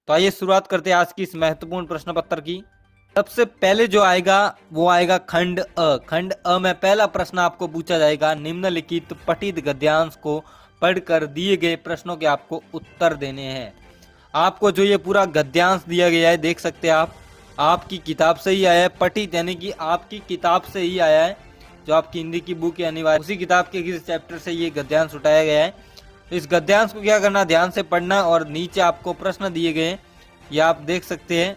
तो आइए शुरुआत करते हैं आज की इस महत्वपूर्ण प्रश्न पत्र की। सबसे पहले जो आएगा वो आएगा खंड अ। खंड अ में पहला प्रश्न आपको पूछा जाएगा, निम्नलिखित पठित गद्यांश को पढ़कर दिए गए प्रश्नों के आपको उत्तर देने हैं। आपको जो ये पूरा गद्यांश दिया गया है देख सकते हैं आप, आपकी किताब से ही आया है। पठित यानी कि आपकी किताब से ही आया है, जो आपकी हिंदी की बुक है अनिवार्य उसी किताब के किसी चैप्टर से ये गद्यांश उठाया गया है। तो इस गद्यांश को क्या करना, ध्यान से पढ़ना और नीचे आपको प्रश्न दिए गए, ये आप देख सकते हैं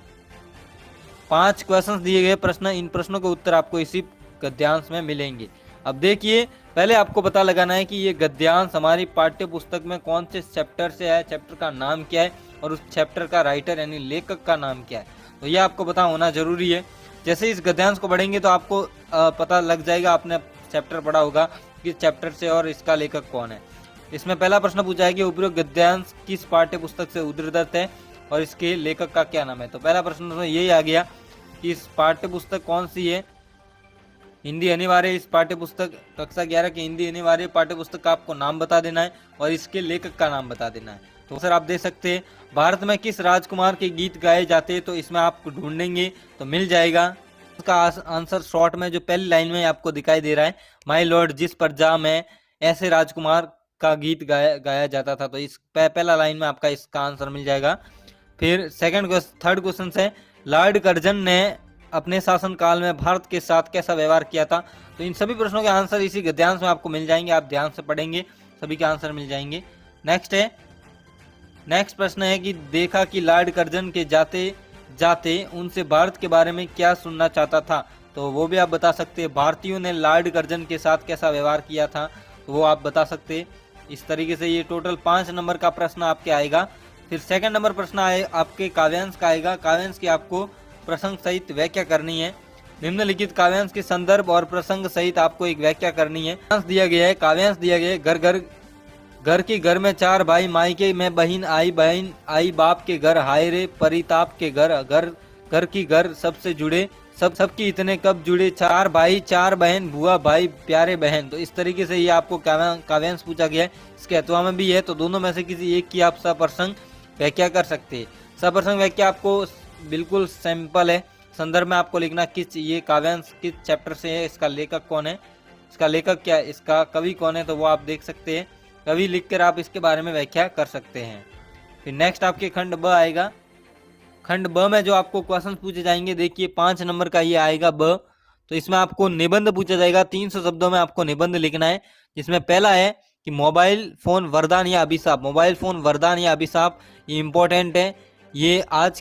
5 क्वेश्चंस दिए गए प्रश्न, इन प्रश्नों के उत्तर आपको इसी गद्यांश में मिलेंगे। अब देखिए, पहले आपको पता लगाना है कि ये गद्यांश हमारी पाठ्य पुस्तक में कौन से चैप्टर से है, चैप्टर का नाम क्या है और उस चैप्टर का राइटर यानी लेखक का नाम क्या है, तो ये आपको पता होना जरूरी है। जैसे इस गद्यांश को पढ़ेंगे तो आपको पता लग जाएगा, आपने चैप्टर पढ़ा होगा किस चैप्टर से और इसका लेखक कौन है। इसमें पहला प्रश्न पूछा है कि उपरोक्त गद्यांश किस पाठ्य पुस्तक से उद्धृत है और इसके लेखक का क्या नाम है। तो पहला प्रश्न तो यही आ गया कि इस पाठ्य पुस्तक कौन सी है, हिंदी अनिवार्य। इस पाठ्य पुस्तक कक्षा 11 की हिंदी अनिवार्य पाठ्य पुस्तक का आपको नाम बता देना है और इसके लेखक का नाम बता देना है। तो सर आप देख सकते हैं भारत में किस राजकुमार के गीत गाए जाते हैं, तो इसमें आप ढूंढेंगे तो मिल जाएगा। उसका आंसर शॉर्ट में जो पहली लाइन में आपको दिखाई दे रहा है, माय लॉर्ड जिस पर जा में ऐसे राजकुमार का गीत गाया जाता था, तो इस पहला लाइन में आपका इसका आंसर मिल जाएगा। फिर थर्ड क्वेश्चन है, लॉर्ड कर्जन ने अपने शासनकाल में भारत के साथ कैसा व्यवहार किया था। तो इन सभी प्रश्नों के आंसर इसी गद्यांश में आपको मिल जाएंगे, आप ध्यान से पढ़ेंगे सभी के आंसर मिल जाएंगे। नेक्स्ट प्रश्न है कि देखा कि लॉर्ड कर्जन के जाते जाते उनसे भारत के बारे में क्या सुनना चाहता था, तो वो भी आप बता सकते हैं। भारतीयों ने लॉर्ड कर्जन के साथ कैसा व्यवहार किया था, तो वो आप बता सकते हैं। इस तरीके से ये टोटल 5 नंबर का प्रश्न आपके आएगा। फिर सेकंड नंबर प्रश्न आपके काव्यांश का आएगा। काव्यांश की आपको प्रसंग सहित व्याख्या करनी है। निम्नलिखित काव्यांश के संदर्भ और प्रसंग सहित आपको एक व्याख्या करनी है। काव्यांश दिया गया है, घर के घर में 4 भाई, मायके में बहन आई बाप के घर, हाय रे परिताप के घर की घर सबसे जुड़े, सबकी इतने कब जुड़े, 4 भाई 4 बहन, बुआ भाई प्यारे बहन। तो इस तरीके से ये आपको काव्यांश पूछा गया है। इसके अथवा में भी है, तो दोनों में से किसी एक की आप सप्रसंग व्याख्या कर सकते हैं। सप्रसंग व्याख्या आपको बिल्कुल सिंपल है। संदर्भ में आपको लिखना किस ये काव्यांश किस चैप्टर से है, इसका लेखक कौन है, इसका लेखक क्या है, इसका कवि कौन है, तो वो आप देख सकते हैं। कवि लिखकर आप इसके बारे में व्याख्या कर सकते हैं। फिर नेक्स्ट आपके खंड ब आएगा। खंड ब में जो आपको क्वेश्चन पूछे जाएंगे, देखिए 5 नंबर का ये आएगा ब। तो इसमें आपको निबंध पूछा जाएगा, 300 शब्दों में आपको निबंध लिखना है। जिसमें पहला है कि मोबाइल फोन वरदान या अभिशाप। मोबाइल फोन वरदान या अभिशाप, ये इंपॉर्टेंट है। ये आज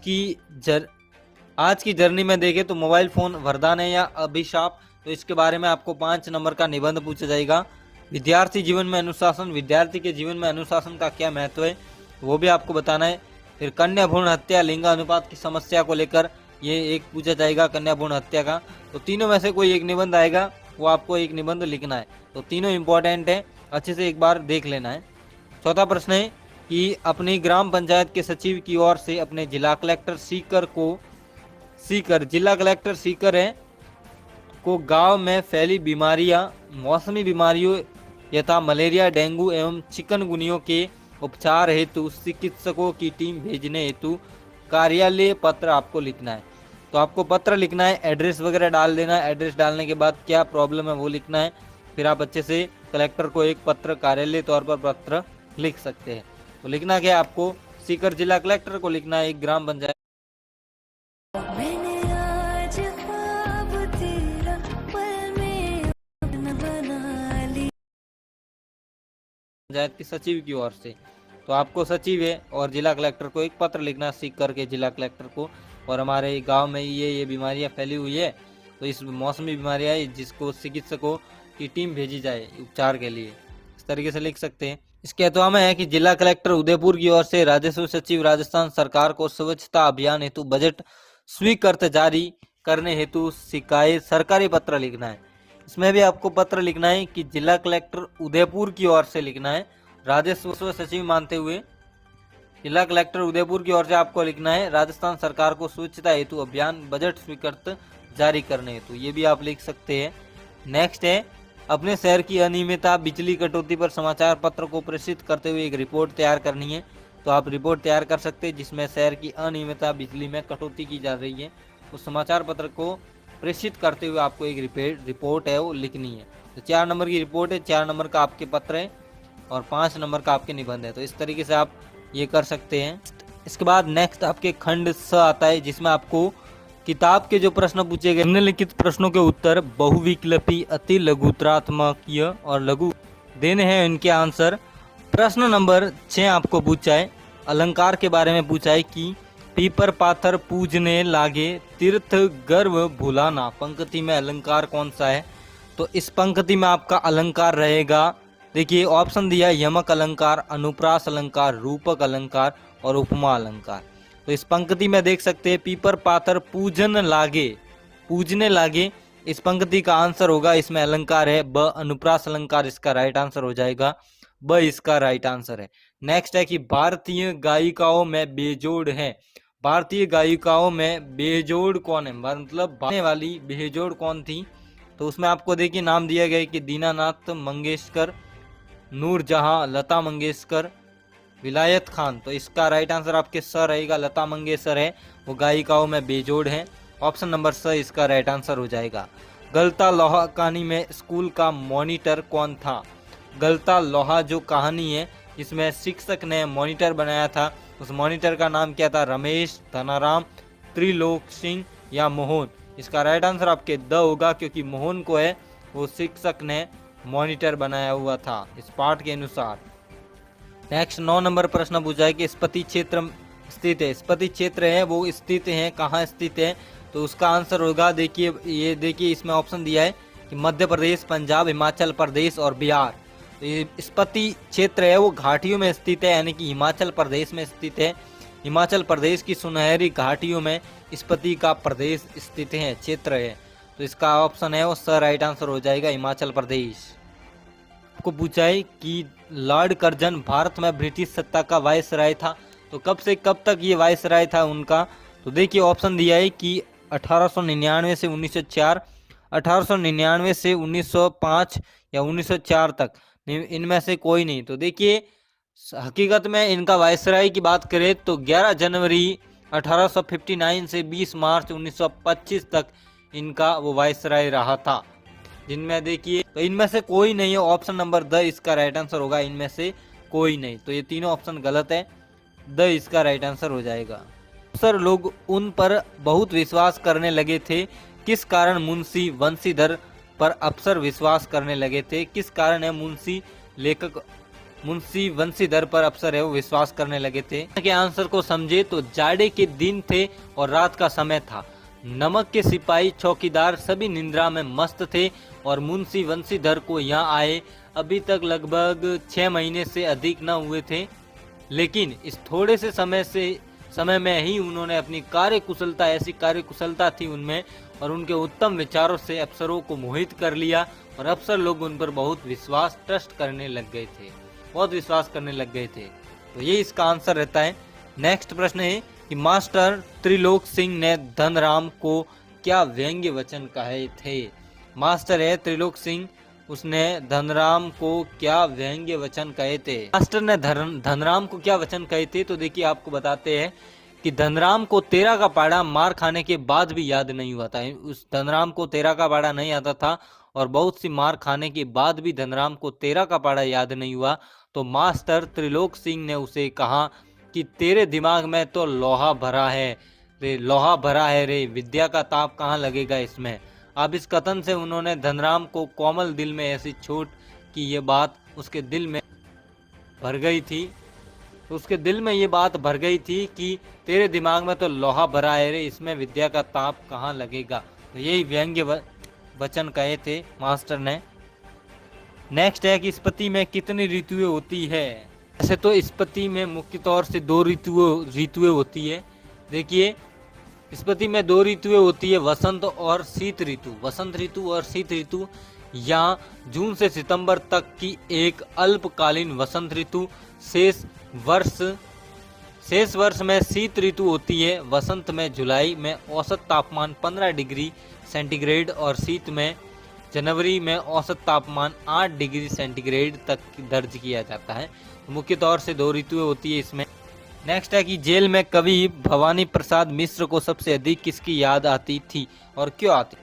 की जर्नी में देखें तो मोबाइल फोन वरदान है या अभिशाप, तो इसके बारे में आपको 5 नंबर का निबंध पूछा जाएगा। विद्यार्थी जीवन में अनुशासन, विद्यार्थी के जीवन में अनुशासन का क्या महत्व है, वो भी आपको बताना है। फिर कन्या भ्रूण हत्या लिंग अनुपात की समस्या को लेकर ये एक पूछा जाएगा, कन्या भ्रूण हत्या का। तो तीनों में से कोई एक निबंध आएगा, वो आपको एक निबंध लिखना है। तो तीनों इंपॉर्टेंट है, अच्छे से एक बार देख लेना है। चौथा प्रश्न है कि अपनी ग्राम पंचायत के सचिव की ओर से अपने जिला कलेक्टर जिला कलेक्टर सीकर है को गांव में फैली बीमारियां, मौसमी बीमारियों यथा मलेरिया, डेंगू एवं चिकनगुनिया के उपचार हेतु चिकित्सकों की टीम भेजने हेतु कार्यालय पत्र आपको लिखना है। तो आपको पत्र लिखना है, एड्रेस वगैरह डाल देना है। एड्रेस डालने के बाद क्या प्रॉब्लम है वो लिखना है। फिर आप अच्छे से कलेक्टर को एक पत्र कार्यालय तौर पर पत्र लिख सकते हैं। तो लिखना क्या है, आपको सीकर जिला कलेक्टर को लिखना है, एक ग्राम पंचायत पंचायत के सचिव की ओर से। तो आपको सचिव है और जिला कलेक्टर को एक पत्र लिखना, सीकर के जिला कलेक्टर को, और हमारे गांव में ये बीमारियां फैली हुई है, तो इस मौसमी बीमारियां है जिसको चिकित्सकों की टीम भेजी जाए उपचार के लिए। इस तरीके से लिख सकते हैं। इसके अथवा में है कि जिला कलेक्टर उदयपुर की ओर से राजस्व सचिव राजस्थान सरकार को स्वच्छता अभियान हेतु बजट स्वीकृत जारी करने हेतु शिकायत सरकारी पत्र लिखना है। इसमें भी आपको पत्र लिखना है कि जिला कलेक्टर उदयपुर की ओर से लिखना है, राजस्व सचिव मानते हुए जिला कलेक्टर उदयपुर की ओर से आपको लिखना है राजस्थान सरकार को स्वच्छता हेतु अभियान बजट स्वीकृत जारी करने हेतु, ये भी आप लिख सकते हैं। नेक्स्ट है अपने शहर की अनियमितता बिजली कटौती पर समाचार पत्र को प्रेषित करते हुए एक रिपोर्ट तैयार करनी है। तो तो आप रिपोर्ट तैयार कर सकते हैं जिसमें शहर की अनियमितता, बिजली में कटौती की जा रही है। उस समाचार पत्र को प्रेषित करते हुए आपको एक रिपोर्ट है वो लिखनी है। तो 4 नंबर की रिपोर्ट है, 4 नंबर का आपके पत्र है और 5 नंबर का आपके निबंध है। तो इस तरीके से आप ये कर सकते हैं। इसके बाद नेक्स्ट आपके खंड स आता है जिसमें आपको किताब के जो प्रश्न पूछे गए निम्नलिखित प्रश्नों के उत्तर बहुविकल्पी, अति लघुत्रात्मकीय और लघु देने हैं इनके आंसर। प्रश्न नंबर 6 आपको पूछा है अलंकार के बारे में पूछा है कि पीपर पाथर पूजने लागे तीर्थ गर्व भुलाना। पंक्ति में अलंकार कौन सा है? तो इस पंक्ति में आपका अलंकार रहेगा, देखिए ऑप्शन दिया यमक अलंकार, अनुप्रास अलंकार, रूपक अलंकार और उपमा अलंकार। तो इस पंक्ति में देख सकते हैं पीपर पाथर पूजन लागे, पूजने लागे, इस पंक्ति का आंसर होगा, इसमें अलंकार है ब अनुप्रास अलंकार, इसका राइट आंसर हो जाएगा ब, इसका राइट आंसर है। नेक्स्ट है कि भारतीय गायिकाओं में बेजोड़ है। भारतीय गायिकाओं में बेजोड़ कौन है, मतलब गाने वाली बेजोड़ कौन थी? तो उसमें आपको देखिए नाम दिया गया कि दीनानाथ मंगेशकर, नूरजहां, लता मंगेशकर, विलायत खान। तो इसका राइट आंसर आपके स रहेगा, लता मंगेशकर है वो गायिकाओं में बेजोड़ है। ऑप्शन नंबर स इसका राइट आंसर हो जाएगा। गलता लोहा कहानी में स्कूल का मॉनिटर कौन था? गलता लोहा जो कहानी है इसमें शिक्षक ने मॉनिटर बनाया था, उस मॉनिटर का नाम क्या था? रमेश, धनाराम, त्रिलोक सिंह या मोहन। इसका राइट आंसर आपके द होगा क्योंकि मोहन को है वो शिक्षक ने मॉनिटर बनाया हुआ था इस पाठ के अनुसार। नेक्स्ट 9 नंबर प्रश्न पूछा है कि स्पति क्षेत्र स्थित है। स्पति क्षेत्र है वो स्थित है, कहाँ स्थित है? तो उसका आंसर होगा, देखिए ये देखिए इसमें ऑप्शन दिया है कि मध्य प्रदेश, पंजाब, हिमाचल प्रदेश और बिहार। तो ये स्पति क्षेत्र है वो घाटियों में स्थित है, यानी कि हिमाचल प्रदेश में स्थित है। हिमाचल प्रदेश की सुनहरी घाटियों में स्पति का प्रदेश स्थित है, क्षेत्र है। तो इसका ऑप्शन है वो स राइट आंसर हो जाएगा, हिमाचल प्रदेश। आपको पूछा है कि लॉर्ड कर्जन भारत में ब्रिटिश सत्ता का वायसराय था, तो कब से कब तक ये वायसराय था उनका? तो देखिए ऑप्शन दिया है कि 1899 से 1904, 1899 से 1905 या 1904 तक, इनमें से कोई नहीं। तो देखिए हकीकत में इनका वायसराय की बात करें तो 11 जनवरी 1859 से 20 मार्च 1925 तक इनका वो वायसराय रहा था, जिनमें देखिए तो इनमें से कोई नहीं है। ऑप्शन नंबर द इसका राइट आंसर होगा, इनमें से कोई नहीं। तो ये तीनों ऑप्शन गलत है, द इसका राइट आंसर हो जाएगा। अफसर लोग उन पर बहुत विश्वास करने लगे थे, किस कारण मुंशी वंशीधर पर अफसर विश्वास करने लगे थे? किस कारण है मुंशी वंशीधर पर अफसर है वो विश्वास करने लगे थे? के आंसर को समझे तो जाड़े के दिन थे और रात का समय था। नमक के सिपाही चौकीदार सभी निंद्रा में मस्त थे और मुंशी वंशीधर को यहाँ आए अभी तक लगभग 6 महीने से अधिक न हुए थे, लेकिन इस थोड़े से समय में ही उन्होंने अपनी कार्यकुशलता, ऐसी कार्यकुशलता थी उनमें और उनके उत्तम विचारों से अफसरों को मोहित कर लिया और अफसर लोग उन पर बहुत विश्वास ट्रस्ट करने लग गए थे, बहुत विश्वास करने लग गए थे। तो ये इसका आंसर रहता है। नेक्स्ट प्रश्न है कि मास्टर त्रिलोक सिंह ने धनराम को क्या व्यंग्य वचन कहे थे? मास्टर है त्रिलोक सिंह, उसने धनराम को क्या व्यंग्य वचन कहे थे? मास्टर ने धनराम को क्या वचन कहे थे? तो देखिए आपको बताते हैं कि धनराम को 13 का पाड़ा मार खाने के बाद भी याद नहीं हुआ था। उस धनराम को 13 का पाड़ा नहीं आता था और बहुत सी मार खाने के बाद भी धनराम को 13 का पाड़ा याद नहीं हुआ। तो मास्टर त्रिलोक सिंह ने उसे कहा कि तेरे दिमाग में तो लोहा भरा है रे, लोहा भरा है रे, विद्या का ताप कहाँ लगेगा इसमें। अब इस कथन से उन्होंने धनराम को कोमल दिल में ऐसी छूट कि ये बात उसके दिल में भर गई थी, तो उसके दिल में ये बात भर गई थी कि तेरे दिमाग में तो लोहा भरा है रे, इसमें विद्या का ताप कहाँ लगेगा। तो यही व्यंग्य वचन कहे थे मास्टर ने। नेक्स्ट है कि स्पति में कितनी ऋतुएं होती है? ऐसे तो स्पति में मुख्य तौर से 2 ऋतुएं होती है। देखिए स्पति में 2 ऋतुएं होती है, वसंत और शीत ऋतु। वसंत ऋतु और शीत ऋतु या जून से सितंबर तक की एक अल्पकालीन वसंत ऋतु, शेष वर्ष में शीत ऋतु होती है। वसंत में जुलाई में औसत तापमान 15 डिग्री सेंटीग्रेड और शीत में जनवरी में औसत तापमान 8 डिग्री सेंटीग्रेड तक दर्ज किया जाता है। मुख्य तौर से 2 ऋतुएं होती है इसमें। नेक्स्ट है कि जेल में कवि भवानी प्रसाद मिश्र को सबसे अधिक किसकी याद आती थी और क्यों आती?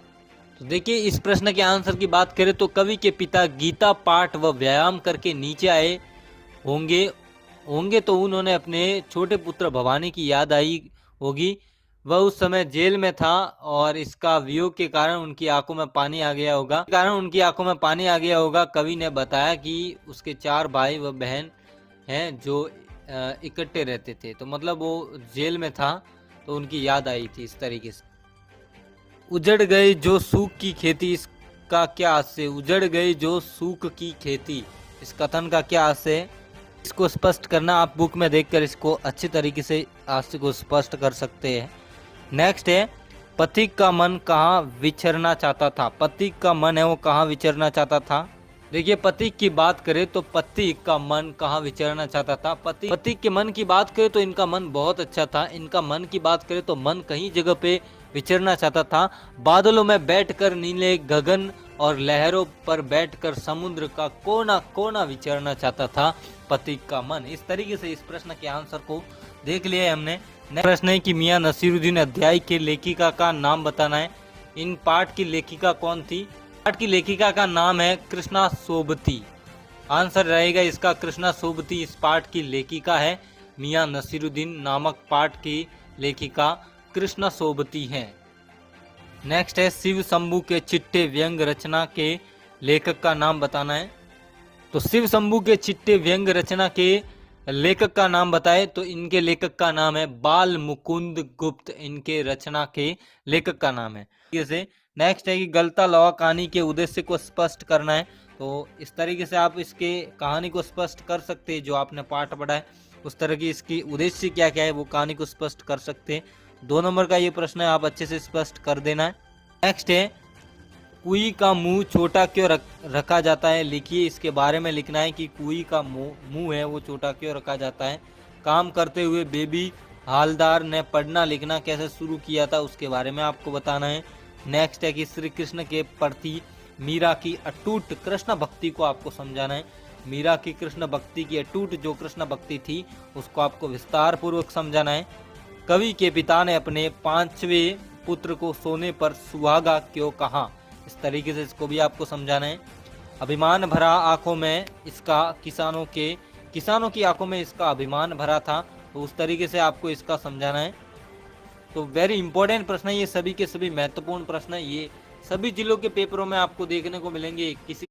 तो देखिए, इस प्रश्न के आंसर की बात करें तो कवि के पिता गीता पाठ व व्यायाम करके नीचे आए होंगे होंगे तो उन्होंने अपने छोटे पुत्र भवानी की याद आई होगी। वह उस समय जेल में था और इसका वियोग के कारण उनकी आंखों में पानी आ गया होगा। कवि ने बताया कि उसके 4 भाई व बहन हैं जो इकट्ठे रहते थे, तो मतलब वो जेल में था तो उनकी याद आई थी इस तरीके से। उजड़ गई जो सूख की खेती, इसका क्या आशय? उजड़ गई जो सूख की खेती, इस कथन का क्या आशय है? इसको स्पष्ट करना आप बुक में देखकर इसको अच्छी तरीके से आशय को स्पष्ट कर सकते हैं। नेक्स्ट है, पथिक का मन कहाँ विचरना चाहता था? पथिक का मन है वो कहाँ विचरना चाहता था? देखिए, पथिक की बात करें तो पथिक का मन कहाँ विचरना चाहता था? पथिक के मन की बात करें तो इनका मन बहुत अच्छा था। इनका मन की बात करें तो मन कहीं जगह पे विचरना चाहता था। बादलों में बैठकर, नीले गगन और लहरों पर बैठकर समुद्र का कोना कोना विचरना चाहता था पथिक का मन। इस तरीके से इस प्रश्न के आंसर को देख लिया है हमने। प्रश्न है कि मियां नसीरुद्दीन अध्याय के लेखिका का नाम बताना है। इन पाठ की लेखिका कौन थी? पाठ की लेखिका का नाम है कृष्णा सोबती। आंसर रहेगा इसका कृष्णा सोबती इस पाठ की लेखिका है। मियां नसीरुद्दीन नामक पाठ की लेखिका कृष्णा सोबती है। नेक्स्ट है, शिव शंभू के चिट्टे व्यंग रचना के लेखक का नाम बताना है। तो शिव शंभू के चिट्टे व्यंग रचना के लेखक का नाम बताए तो इनके लेखक का नाम है बाल मुकुंद गुप्त। इनके रचना के लेखक का नाम है। जैसे नेक्स्ट है कि गलता लौह कहानी के उद्देश्य को स्पष्ट करना है। तो इस तरीके से आप इसके कहानी को स्पष्ट कर सकते हैं। जो आपने पाठ पढ़ा है उस तरह की इसकी उद्देश्य क्या क्या है वो कहानी को स्पष्ट कर सकते हैं। 2 नंबर का ये प्रश्न है, आप अच्छे से स्पष्ट कर देना है। नेक्स्ट है, कुई का मुंह छोटा क्यों रखा जाता है? लिखिए, इसके बारे में लिखना है कि कुई का मुंह है वो छोटा क्यों रखा जाता है। काम करते हुए बेबी हालदार ने पढ़ना लिखना कैसे शुरू किया था उसके बारे में आपको बताना है। नेक्स्ट है कि श्री कृष्ण के प्रति मीरा की अटूट कृष्ण भक्ति को आपको समझाना है। मीरा की कृष्ण भक्ति की अटूट जो कृष्ण भक्ति थी उसको आपको विस्तार पूर्वक समझाना है। कवि के पिता ने अपने 5वें पुत्र को सोने पर सुहागा क्यों कहा? इस तरीके से इसको भी आपको समझाना है। अभिमान भरा आंखों में इसका किसानों की आंखों में इसका अभिमान भरा था, तो उस तरीके से आपको इसका समझाना है। तो वेरी इंपॉर्टेंट प्रश्न है ये, सभी के सभी महत्वपूर्ण प्रश्न है ये। सभी जिलों के पेपरों में आपको देखने को मिलेंगे किसी।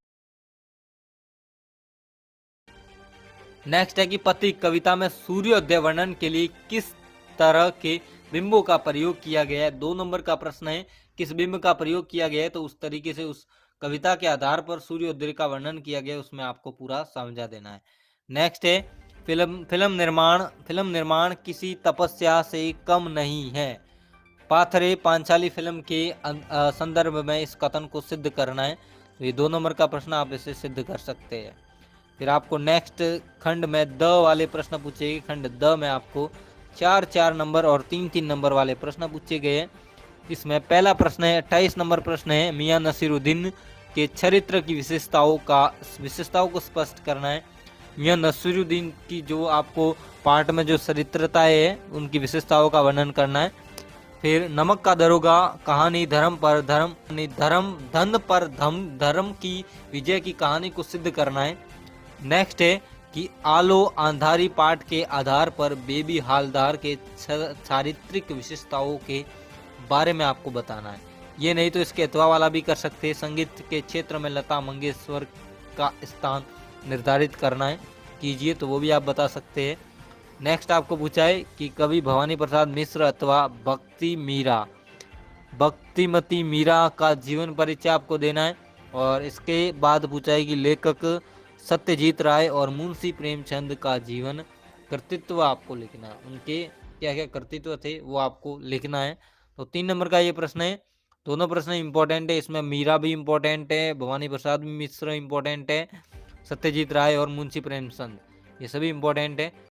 नेक्स्ट है कि पथिक कविता में सूर्योदय वर्णन के लिए किस तरह के बिंबों का प्रयोग किया गया है? 2 नंबर का प्रश्न है, किस बिंब का प्रयोग किया गया है? तो उस तरीके से उस कविता के आधार पर सूर्योदय का वर्णन किया गया है, उसमें आपको पूरा समझा देना है। नेक्स्ट है, फिल्म निर्माण किसी तपस्या से कम नहीं है। पाथरे पांचाली फिल्म के संदर्भ में इस कथन को सिद्ध करना है। तो ये 2 नंबर का प्रश्न आप इसे सिद्ध कर सकते हैं। फिर आपको नेक्स्ट खंड में द वाले प्रश्न पूछे गए। खंड द में आपको 4-4 नंबर और 3-3 नंबर वाले प्रश्न पूछे गए हैं। इसमें पहला प्रश्न है, 28 नंबर प्रश्न है, मियां नसीरुद्दीन के चरित्र की विशेषताओं को स्पष्ट करना है। मियां नसीरुद्दीन की जो आपको पाठ में जो चरित्रताएं है उनकी विशेषताओं का वर्णन करना है। फिर नमक का दरोगा कहानी धर्म धन पर धर्म की विजय की कहानी को सिद्ध करना है। नेक्स्ट है कि आलो अंधारी पाठ के आधार पर बेबी हालदार के चारित्रिक विशेषताओं के बारे में आपको बताना है। ये नहीं तो इसके अथवा वाला भी कर सकते हैं। संगीत के क्षेत्र में लता मंगेशकर का स्थान निर्धारित करना है, कीजिए, तो वो भी आप बता सकते हैं। नेक्स्ट आपको पूछा है कि कवि भवानी प्रसाद मिश्र अथवा भक्तिमती मीरा का जीवन परिचय आपको देना है। और इसके बाद पूछा है कि लेखक सत्यजीत राय और मुंशी प्रेमचंद का जीवन कृतित्व आपको लिखना है। उनके क्या क्या कृतित्व थे वो आपको लिखना है। तो 3 नंबर का ये प्रश्न है। दोनों प्रश्न इंपॉर्टेंट है, इसमें मीरा भी इंपॉर्टेंट है, भवानी प्रसाद मिश्र इंपॉर्टेंट है, सत्यजीत राय और मुंशी प्रेमचंद ये सभी इंपॉर्टेंट है।